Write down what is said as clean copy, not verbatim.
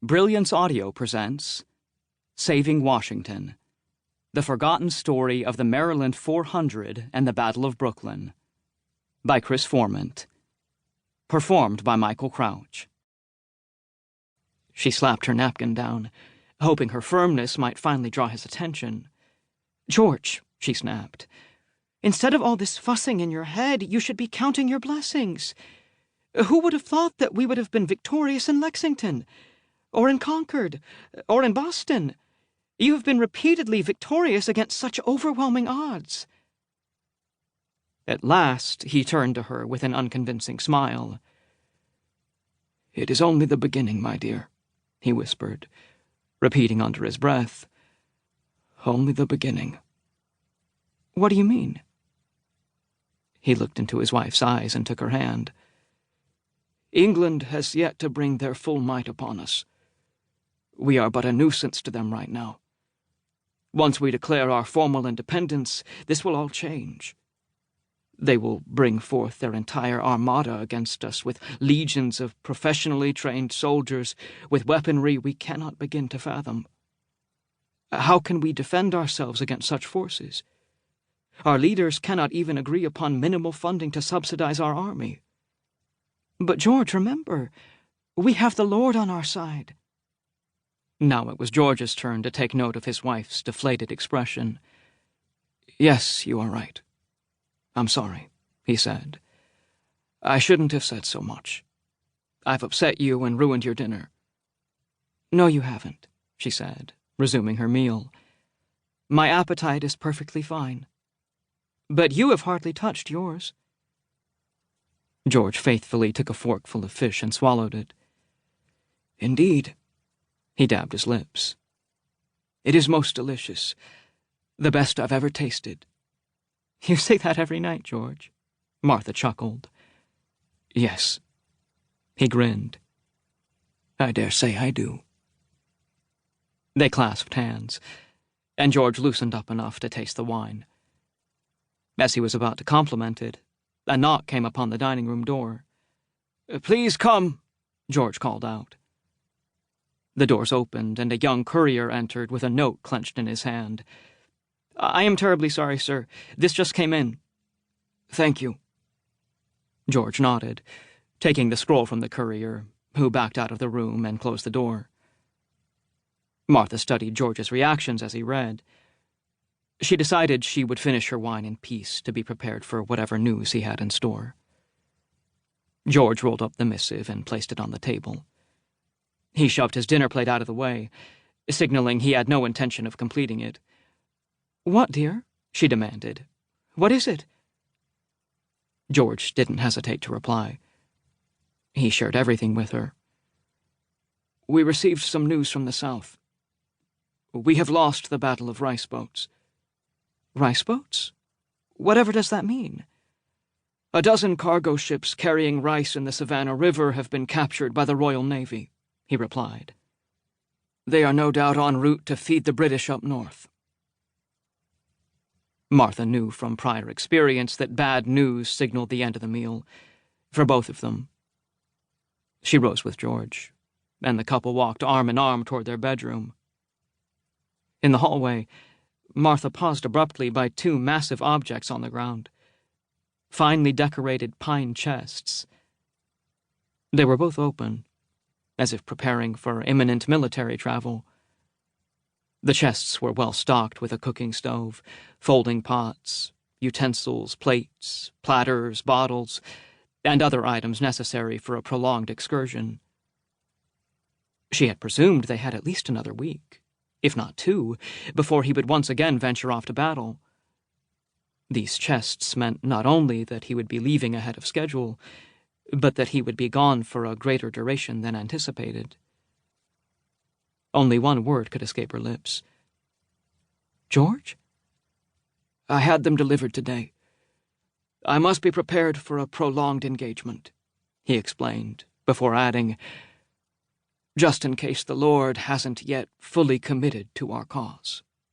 Brilliance Audio presents Saving Washington, The Forgotten Story of the Maryland 400 and the Battle of Brooklyn, by Chris Formant. Performed by Michael Crouch. She slapped her napkin down, hoping her firmness might finally draw his attention. "George," she snapped, "instead of all this fussing in your head, you should be counting your blessings. Who would have thought that we would have been victorious in Lexington, or in Concord, or in Boston? You have been repeatedly victorious against such overwhelming odds." At last he turned to her with an unconvincing smile. "It is only the beginning, my dear," he whispered, repeating under his breath, "Only the beginning." "What do you mean?" He looked into his wife's eyes and took her hand. "England has yet to bring their full might upon us. We are but a nuisance to them right now. Once we declare our formal independence, this will all change. They will bring forth their entire armada against us, with legions of professionally trained soldiers, with weaponry we cannot begin to fathom. How can we defend ourselves against such forces? Our leaders cannot even agree upon minimal funding to subsidize our army." "But George, remember, we have the Lord on our side." Now it was George's turn to take note of his wife's deflated expression. "Yes, you are right. I'm sorry," he said. "I shouldn't have said so much. I've upset you and ruined your dinner." "No, you haven't," she said, resuming her meal. "My appetite is perfectly fine. But you have hardly touched yours." George faithfully took a forkful of fish and swallowed it. "Indeed." He dabbed his lips. "It is most delicious. The best I've ever tasted." "You say that every night, George," Martha chuckled. "Yes." He grinned. "I dare say I do." They clasped hands, and George loosened up enough to taste the wine. As he was about to compliment it, a knock came upon the dining room door. "Please come," George called out. The doors opened, and a young courier entered with a note clenched in his hand. "I am terribly sorry, sir. This just came in." "Thank you." George nodded, taking the scroll from the courier, who backed out of the room and closed the door. Martha studied George's reactions as he read. She decided she would finish her wine in peace to be prepared for whatever news he had in store. George rolled up the missive and placed it on the table. He shoved his dinner plate out of the way, signaling he had no intention of completing it. "What, dear?" she demanded. "What is it?" George didn't hesitate to reply. He shared everything with her. "We received some news from the South. We have lost the Battle of Rice Boats." "Rice boats? Whatever does that mean?" "A dozen cargo ships carrying rice in the Savannah River have been captured by the Royal Navy," he replied. "They are no doubt en route to feed the British up north." Martha knew from prior experience that bad news signaled the end of the meal, for both of them. She rose with George, and the couple walked arm in arm toward their bedroom. In the hallway, Martha paused abruptly by two massive objects on the ground, finely decorated pine chests. They were both open, as if preparing for imminent military travel. The chests were well stocked with a cooking stove, folding pots, utensils, plates, platters, bottles, and other items necessary for a prolonged excursion. She had presumed they had at least another week, if not two, before he would once again venture off to battle. These chests meant not only that he would be leaving ahead of schedule, but that he would be gone for a greater duration than anticipated. Only one word could escape her lips. "George?" "I had them delivered today. I must be prepared for a prolonged engagement," he explained, before adding, "just in case the Lord hasn't yet fully committed to our cause."